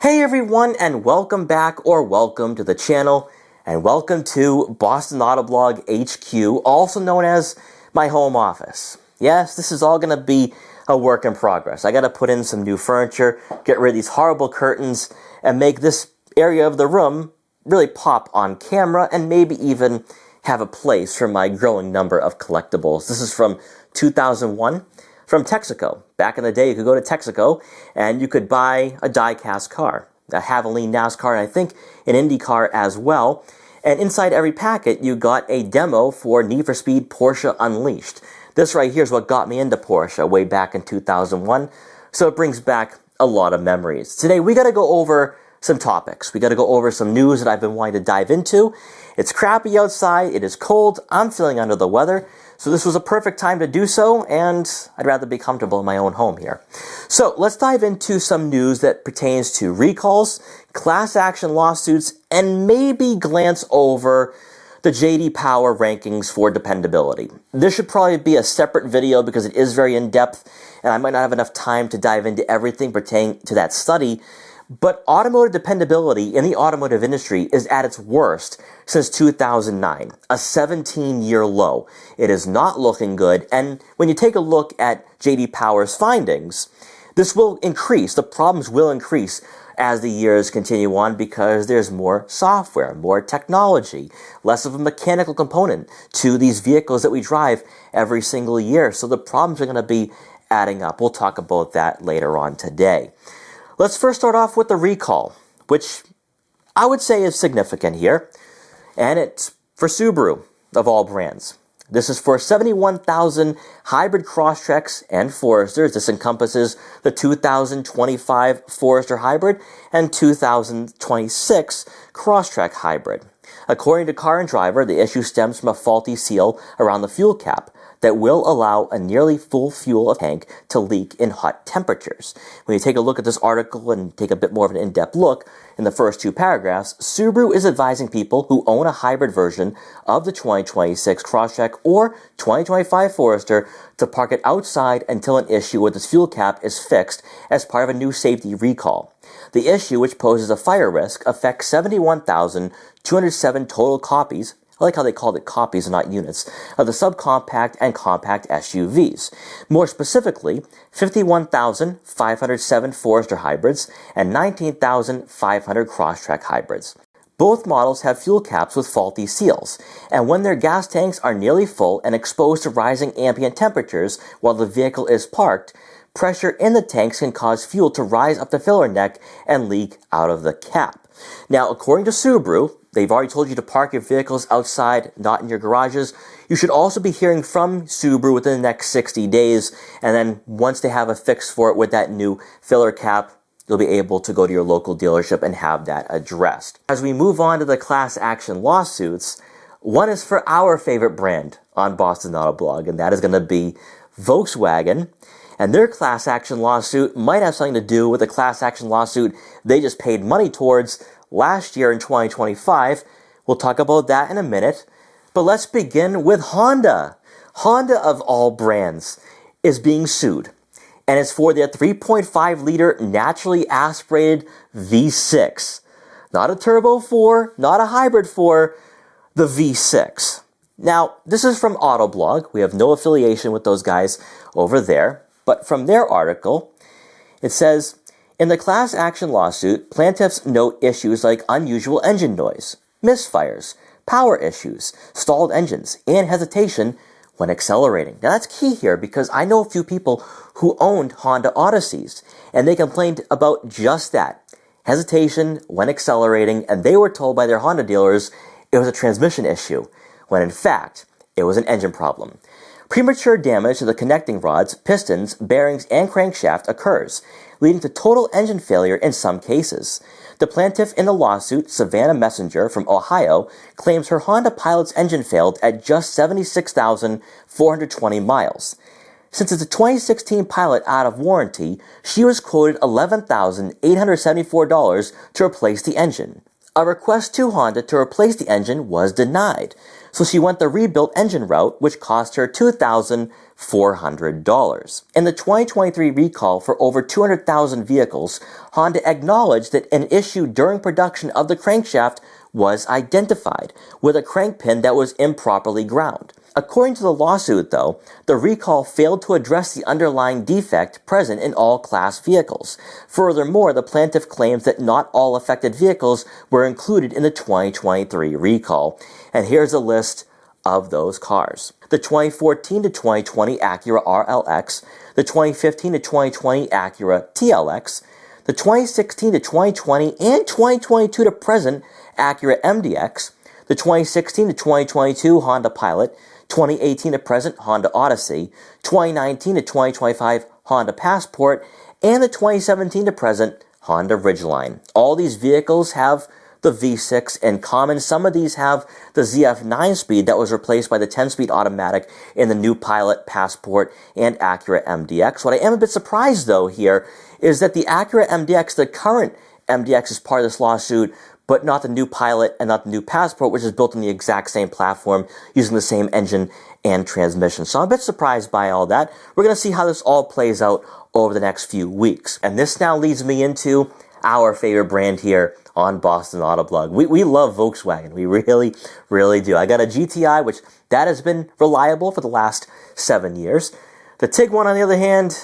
Hey everyone, and welcome back or welcome to the channel, and welcome to Boston Autoblog HQ, also known as my home office. Yes, this is all going to be a work in progress. I got to put in some new furniture, get rid of these horrible curtains, and make this area of the room really pop on camera, and maybe even have a place for my growing number of collectibles. This is from 2001. From Texaco. Back in the day, you could go to Texaco and you could buy a die-cast car, a Havoline NASCAR, and I think an Indy car as well. And inside every packet, you got a demo for Need for Speed Porsche Unleashed. This right here is what got me into Porsche way back in 2001, so it brings back a lot of memories. Today, we got to go over some topics. We got to go over some news that I've been wanting to dive into. It's crappy outside, it is cold, I'm feeling under the weather, so this was a perfect time to do so, and I'd rather be comfortable in my own home here. So let's dive into some news that pertains to recalls, class action lawsuits, and maybe glance over the J.D. Power rankings for dependability. This should probably be a separate video because it is very in-depth, and I might not have enough time to dive into everything pertaining to that study. But automotive dependability in the automotive industry is at its worst since 2009, a 17-year low. It is not looking good, and when you take a look at J.D. Power's findings, this will increase, the problems will increase as the years continue on because there's more software, more technology, less of a mechanical component to these vehicles that we drive every single year. So the problems are going to be adding up. We'll talk about that later on today. Let's first start off with the recall, which I would say is significant here, and it's for Subaru, of all brands. This is for 71,000 hybrid Crosstreks and Foresters. This encompasses the 2025 Forester Hybrid and 2026 Crosstrek Hybrid. According to Car and Driver, the issue stems from a faulty seal around the fuel cap that will allow a nearly full fuel tank to leak in hot temperatures. When you take a look at this article and take a bit more of an in-depth look, in the first two paragraphs, Subaru is advising people who own a hybrid version of the 2026 Crosstrek or 2025 Forester to park it outside until an issue with its fuel cap is fixed as part of a new safety recall. The issue, which poses a fire risk, affects 71,207 total copies. I like how they called it copies and not units, of the subcompact and compact SUVs. More specifically, 51,507 Forester hybrids and 19,500 Crosstrek hybrids. Both models have fuel caps with faulty seals, and when their gas tanks are nearly full and exposed to rising ambient temperatures while the vehicle is parked, pressure in the tanks can cause fuel to rise up the filler neck and leak out of the cap. Now, according to Subaru, they've already told you to park your vehicles outside, not in your garages. You should also be hearing from Subaru within the next 60 days, and then once they have a fix for it with that new filler cap, you'll be able to go to your local dealership and have that addressed. As we move on to the class action lawsuits, one is for our favorite brand on Boston Autoblog, and that is going to be Volkswagen. And their class action lawsuit might have something to do with the class action lawsuit they just paid money towards last year in 2025. We'll talk about that in a minute. But let's begin with Honda. Honda, of all brands, is being sued. And it's for their 3.5-liter naturally aspirated V6. Not a Turbo 4, not a Hybrid 4, the V6. Now, this is from Autoblog. We have no affiliation with those guys over there. But from their article, it says, in the class action lawsuit, plaintiffs note issues like unusual engine noise, misfires, power issues, stalled engines, and hesitation when accelerating. Now that's key here because I know a few people who owned Honda Odysseys, and they complained about just that, hesitation when accelerating, and they were told by their Honda dealers it was a transmission issue, when in fact, it was an engine problem. Premature damage to the connecting rods, pistons, bearings, and crankshaft occurs, leading to total engine failure in some cases. The plaintiff in the lawsuit, Savannah Messenger from Ohio, claims her Honda Pilot's engine failed at just 76,420 miles. Since it's a 2016 Pilot out of warranty, she was quoted $11,874 to replace the engine. A request to Honda to replace the engine was denied, so she went the rebuilt engine route, which cost her $2,000 $400. In the 2023 recall for over 200,000 vehicles, Honda acknowledged that an issue during production of the crankshaft was identified with a crank pin that was improperly ground. According to the lawsuit, though, the recall failed to address the underlying defect present in all class vehicles. Furthermore, the plaintiff claims that not all affected vehicles were included in the 2023 recall. And here's a list of those cars: the 2014 to 2020 Acura RLX, the 2015 to 2020 Acura TLX, the 2016 to 2020 and 2022 to present Acura MDX, the 2016 to 2022 Honda Pilot, 2018 to present Honda Odyssey, 2019 to 2025 Honda Passport, and the 2017 to present Honda Ridgeline. All these vehicles have the V6 in common. Some of these have the ZF 9-speed that was replaced by the 10-speed automatic in the new Pilot, Passport, and Acura MDX. What I am a bit surprised, though, here is that the Acura MDX, the current MDX, is part of this lawsuit, but not the new Pilot and not the new Passport, which is built on the exact same platform using the same engine and transmission. So I'm a bit surprised by all that. We're going to see how this all plays out over the next few weeks. And this now leads me into our favorite brand here on Boston Autoblog. We love Volkswagen. We really, really do. I got a GTI, which that has been reliable for the last 7 years. The Tiguan, on the other hand,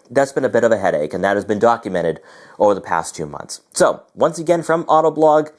that's been a bit of a headache, and that has been documented over the past 2 months. So, once again from Autoblog,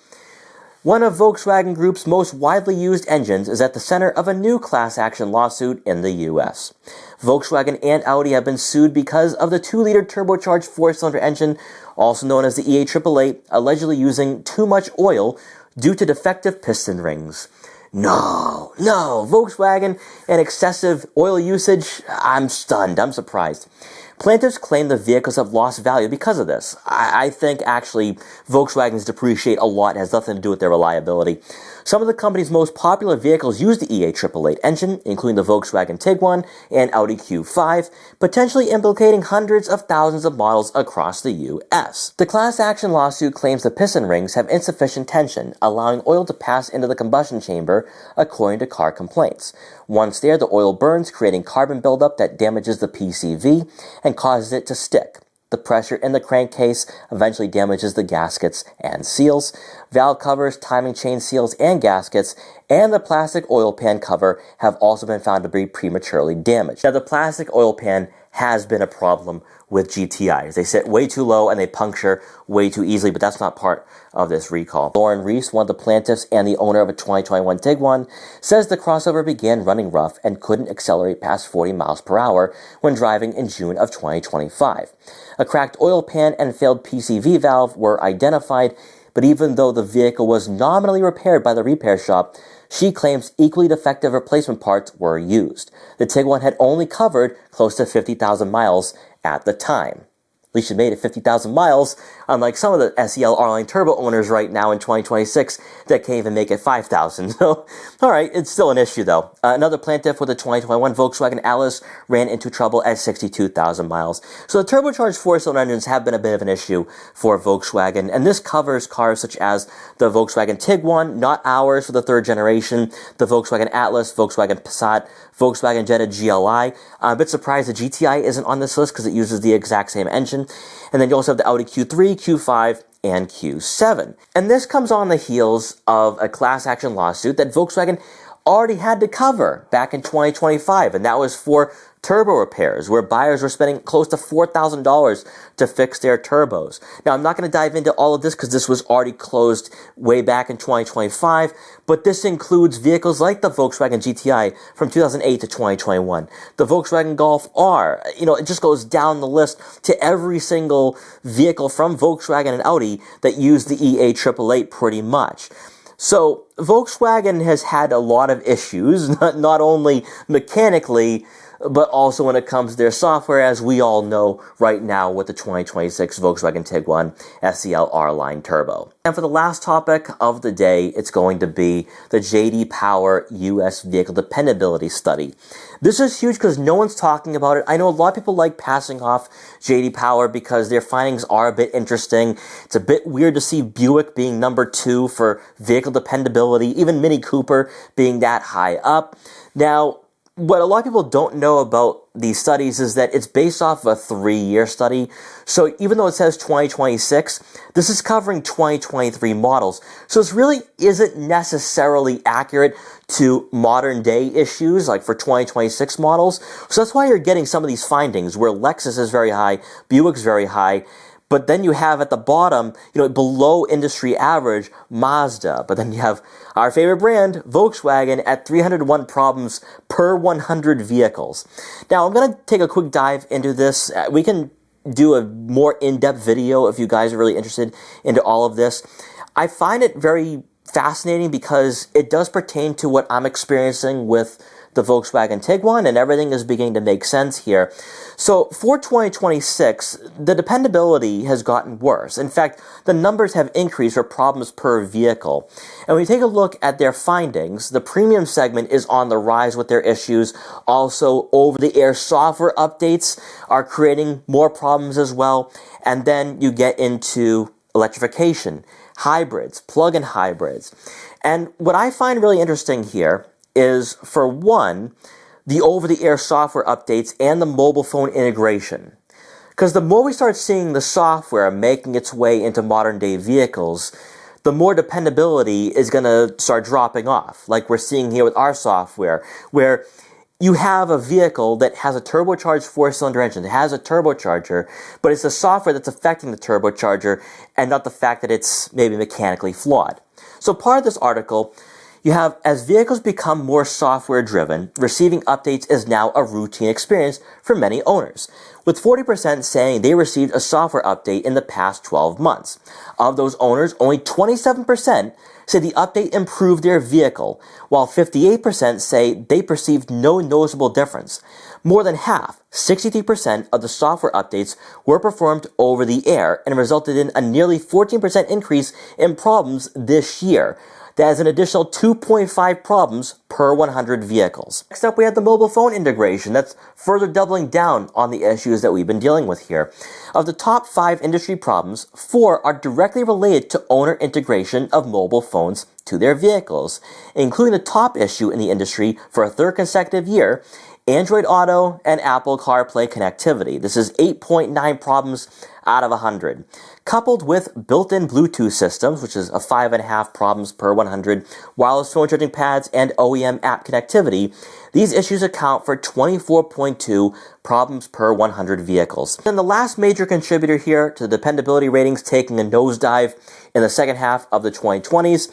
one of Volkswagen Group's most widely used engines is at the center of a new class action lawsuit in the US. Volkswagen and Audi have been sued because of the 2-liter turbocharged 4-cylinder engine, also known as the E888, allegedly using too much oil due to defective piston rings. No, Volkswagen and excessive oil usage? I'm stunned, I'm surprised. Plaintiffs claim the vehicles have lost value because of this. I think actually Volkswagens depreciate a lot. It has nothing to do with their reliability. Some of the company's most popular vehicles use the E888 engine, including the Volkswagen Tiguan and Audi Q5, potentially implicating hundreds of thousands of models across the US. The class action lawsuit claims the piston rings have insufficient tension, allowing oil to pass into the combustion chamber, according to car complaints. Once there, the oil burns, creating carbon buildup that damages the PCV and causes it to stick. The pressure in the crankcase eventually damages the gaskets and seals. Valve covers, timing chain seals, and gaskets, and the plastic oil pan cover have also been found to be prematurely damaged. Now, the plastic oil pan has been a problem with GTIs. They sit way too low and they puncture way too easily, but that's not part of this recall. Lauren Reese, one of the plaintiffs and the owner of a 2021 Tiguan, says the crossover began running rough and couldn't accelerate past 40 miles per hour when driving in June of 2025. A cracked oil pan and failed PCV valve were identified, but even though the vehicle was nominally repaired by the repair shop, she claims equally defective replacement parts were used. The Tiguan had only covered close to 50,000 miles at the time. At least it made it 50,000 miles, unlike some of the SEL R-Line Turbo owners right now in 2026 that can't even make it 5,000. So, alright, it's still an issue though. Another plaintiff with a 2021 Volkswagen Atlas ran into trouble at 62,000 miles. So the turbocharged 4-cylinder engines have been a bit of an issue for Volkswagen, and this covers cars such as the Volkswagen Tiguan, not ours for the 3rd generation, the Volkswagen Atlas, Volkswagen Passat, Volkswagen Jetta GLI. I'm a bit surprised the GTI isn't on this list because it uses the exact same engine. And then you also have the Audi Q3, Q5, and Q7. And this comes on the heels of a class action lawsuit that Volkswagen already had to cover back in 2025, and that was for turbo repairs, where buyers were spending close to $4,000 to fix their turbos. Now, I'm not going to dive into all of this because this was already closed way back in 2025, but this includes vehicles like the Volkswagen GTI from 2008 to 2021, the Volkswagen Golf R. It just goes down the list to every single vehicle from Volkswagen and Audi that use the E888 pretty much. So, Volkswagen has had a lot of issues, not only mechanically, but also when it comes to their software, as we all know right now with the 2026 Volkswagen Tiguan SEL R-Line Turbo. And for the last topic of the day, it's going to be the J.D. Power U.S. Vehicle Dependability Study. This is huge because no one's talking about it. I know a lot of people like passing off J.D. Power because their findings are a bit interesting. It's a bit weird to see Buick being number 2 for vehicle dependability, even Mini Cooper being that high up. Now, what a lot of people don't know about these studies is that it's based off of a 3-year study. So even though it says 2026, this is covering 2023 models. So this really isn't necessarily accurate to modern day issues, like for 2026 models. So that's why you're getting some of these findings where Lexus is very high, Buick's very high, but then you have at the bottom, below industry average, Mazda. But then you have our favorite brand, Volkswagen, at 301 problems per 100 vehicles. Now, I'm going to take a quick dive into this. We can do a more in-depth video if you guys are really interested into all of this. I find it very fascinating because it does pertain to what I'm experiencing with the Volkswagen Tiguan, and everything is beginning to make sense here. So for 2026, the dependability has gotten worse. In fact, the numbers have increased for problems per vehicle. And when you take a look at their findings, the premium segment is on the rise with their issues. Also, over-the-air software updates are creating more problems as well. And then you get into electrification, hybrids, plug-in hybrids. And what I find really interesting here is, for one, the over-the-air software updates and the mobile phone integration. Because the more we start seeing the software making its way into modern-day vehicles, the more dependability is going to start dropping off, like we're seeing here with our software, where you have a vehicle that has a turbocharged 4-cylinder engine, it has a turbocharger, but it's the software that's affecting the turbocharger and not the fact that it's maybe mechanically flawed. So part of this article, you have, as vehicles become more software-driven, receiving updates is now a routine experience for many owners, with 40% saying they received a software update in the past 12 months. Of those owners, only 27% say the update improved their vehicle, while 58% say they perceived no noticeable difference. More than half, 63% of the software updates were performed over the air and resulted in a nearly 14% increase in problems this year. That is an additional 2.5 problems per 100 vehicles. Next up, we have the mobile phone integration. That's further doubling down on the issues that we've been dealing with here. Of the top 5 industry problems, 4 are directly related to owner integration of mobile phones to their vehicles, including the top issue in the industry for a 3rd consecutive year, Android Auto and Apple CarPlay connectivity. This is 8.9 problems out of 100. Coupled with built-in Bluetooth systems, which is a 5.5 problems per 100, wireless phone charging pads, and OEM app connectivity, these issues account for 24.2 problems per 100 vehicles. And the last major contributor here to the dependability ratings taking a nosedive in the second half of the 2020s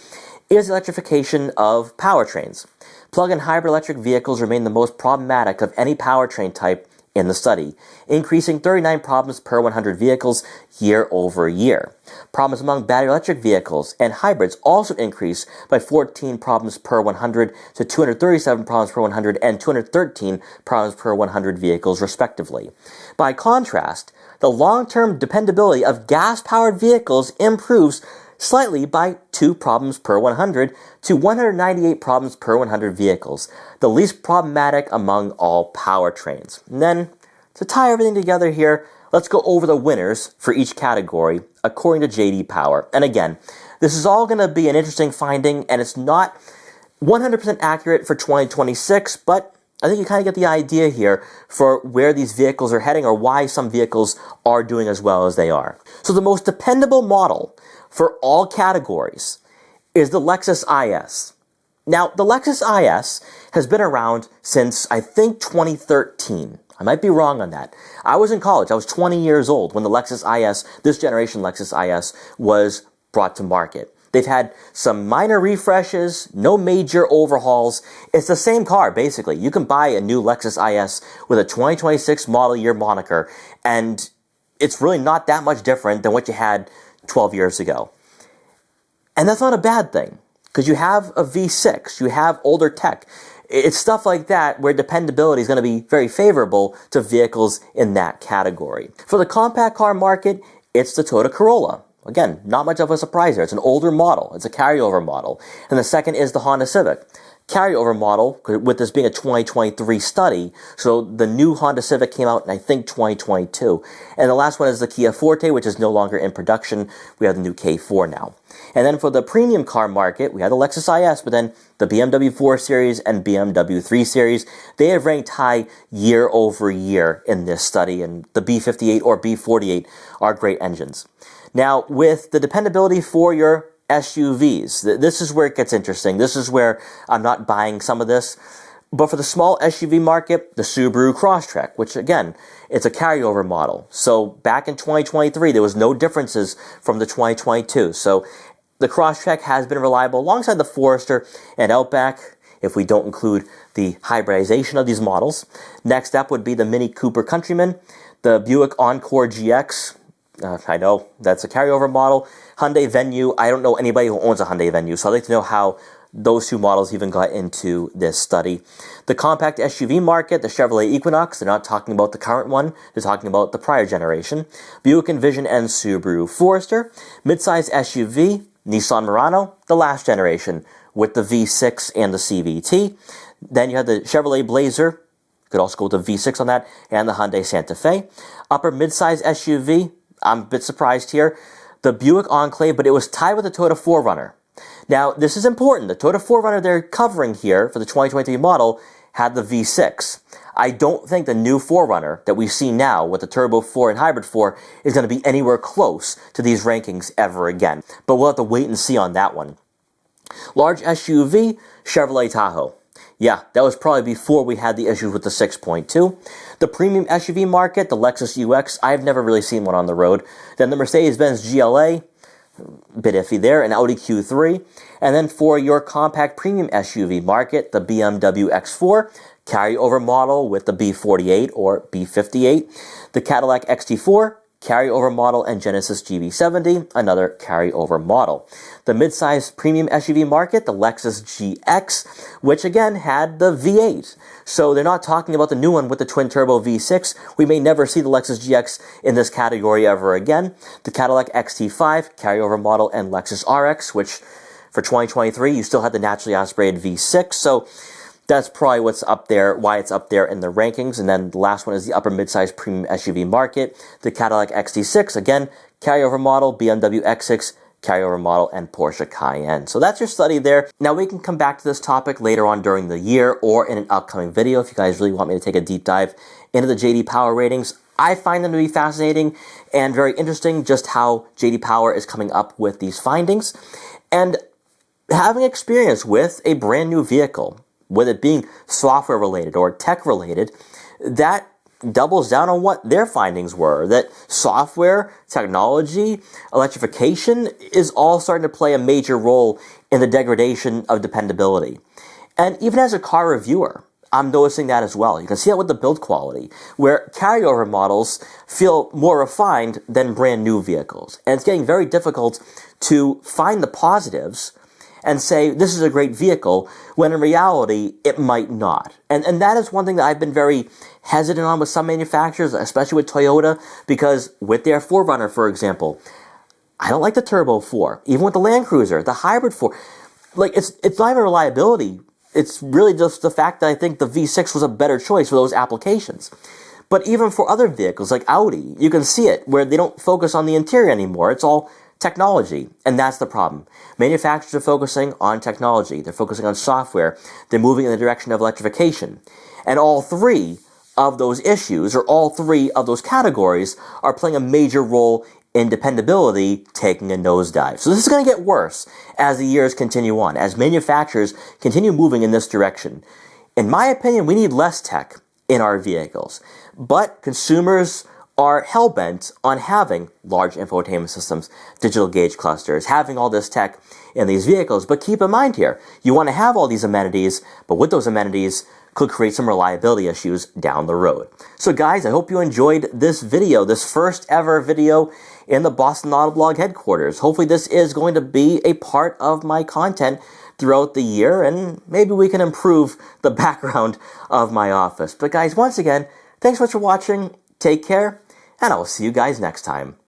is electrification of powertrains. Plug-in hybrid electric vehicles remain the most problematic of any powertrain type in the study, increasing 39 problems per 100 vehicles year over year. Problems among battery electric vehicles and hybrids also increased by 14 problems per 100 to 237 problems per 100 and 213 problems per 100 vehicles respectively. By contrast, the long-term dependability of gas-powered vehicles improves slightly by 2 problems per 100 to 198 problems per 100 vehicles, the least problematic among all powertrains. And then, to tie everything together here, let's go over the winners for each category according to J.D. Power. And again, this is all going to be an interesting finding, and it's not 100% accurate for 2026, but I think you kind of get the idea here for where these vehicles are heading or why some vehicles are doing as well as they are. So the most dependable model for all categories is the Lexus IS. Now, the Lexus IS has been around since, I think, 2013. I might be wrong on that. I was in college. I was 20 years old when the Lexus IS, this generation Lexus IS, was brought to market. They've had some minor refreshes, no major overhauls. It's the same car, basically. You can buy a new Lexus IS with a 2026 model year moniker, and it's really not that much different than what you had 12 years ago. And that's not a bad thing, because you have a V6, you have older tech. It's stuff like that where dependability is going to be very favorable to vehicles in that category. For the compact car market, it's the Toyota Corolla. Again, not much of a surprise there. It's an older model. It's a carryover model. And the second is the Honda Civic. Carryover model, with this being a 2023 study, so the new Honda Civic came out in, I think, 2022. And the last one is the Kia Forte, which is no longer in production. We have the new K4 now. And then for the premium car market, we have the Lexus IS, but then the BMW 4 Series and BMW 3 Series, they have ranked high year over year in this study, and the B58 or B48 are great engines. Now, with the dependability for your SUVs, this is where it gets interesting. This is where I'm not buying some of this. But for the small SUV market, the Subaru Crosstrek, which again, it's a carryover model. So back in 2023, there was no differences from the 2022. So the Crosstrek has been reliable alongside the Forester and Outback, if we don't include the hybridization of these models. Next up would be the Mini Cooper Countryman, the Buick Encore GX. I know that's a carryover model. Hyundai Venue. I don't know anybody who owns a Hyundai Venue, so I'd like to know how those two models even got into this study. The compact SUV market, the Chevrolet Equinox. They're not talking about the current one. They're talking about the prior generation. Buick Envision and Subaru Forester. Midsize SUV, Nissan Murano, the last generation with the V6 and the CVT. Then you have the Chevrolet Blazer. Could also go with the V6 on that, and the Hyundai Santa Fe. Upper midsize SUV. I'm a bit surprised here. The Buick Enclave, but it was tied with the Toyota 4Runner. Now, this is important. The Toyota 4Runner they're covering here for the 2023 model had the V6. I don't think the new 4Runner that we see now with the Turbo 4 and Hybrid 4 is going to be anywhere close to these rankings ever again. But we'll have to wait and see on that one. Large SUV, Chevrolet Tahoe. Yeah, that was probably before we had the issues with the 6.2. The premium SUV market, the Lexus UX, I've never really seen one on the road. Then the Mercedes-Benz GLA, a bit iffy there, an Audi Q3. And then for your compact premium SUV market, the BMW X4, carryover model with the B48 or B58. The Cadillac XT4, carryover model, and Genesis GV70, another carryover model. The midsize premium SUV market, the Lexus GX, which again had the V8. So they're not talking about the new one with the twin-turbo V6. We may never see the Lexus GX in this category ever again. The Cadillac XT5, carryover model, and Lexus RX, which for 2023, you still had the naturally aspirated V6. So that's probably what's up there, why it's up there in the rankings. And then the last one is the upper midsize premium SUV market, the Cadillac XT6, again, carryover model, BMW X6, carryover model, and Porsche Cayenne. So that's your study there. Now we can come back to this topic later on during the year or in an upcoming video if you guys really want me to take a deep dive into the JD Power ratings. I find them to be fascinating and very interesting, just how JD Power is coming up with these findings. And having experience with a brand new vehicle, whether it being software related or tech related, that doubles down on what their findings were, that software, technology, electrification is all starting to play a major role in the degradation of dependability. And even as a car reviewer, I'm noticing that as well. You can see that with the build quality, where carryover models feel more refined than brand new vehicles. And it's getting very difficult to find the positives and say, this is a great vehicle, when in reality, it might not. And that is one thing that I've been very hesitant on with some manufacturers, especially with Toyota, because with their 4Runner, for example, I don't like the Turbo 4. Even with the Land Cruiser, the Hybrid 4, like, it's not even reliability. It's really just the fact that I think the V6 was a better choice for those applications. But even for other vehicles, like Audi, you can see it, where they don't focus on the interior anymore. It's all technology, and that's the problem. Manufacturers are focusing on technology. They're focusing on software. They're moving in the direction of electrification. And all three of those issues, or all three of those categories, are playing a major role in dependability taking a nosedive. So this is going to get worse as the years continue on, as manufacturers continue moving in this direction. In my opinion, we need less tech in our vehicles, but consumers are hell-bent on having large infotainment systems, digital gauge clusters, having all this tech in these vehicles. But keep in mind here, you want to have all these amenities, but with those amenities could create some reliability issues down the road. So guys, I hope you enjoyed this video, this first ever video in the Boston Autoblog headquarters. Hopefully this is going to be a part of my content throughout the year, and maybe we can improve the background of my office. But guys, once again, thanks so much for watching. Take care, and I will see you guys next time.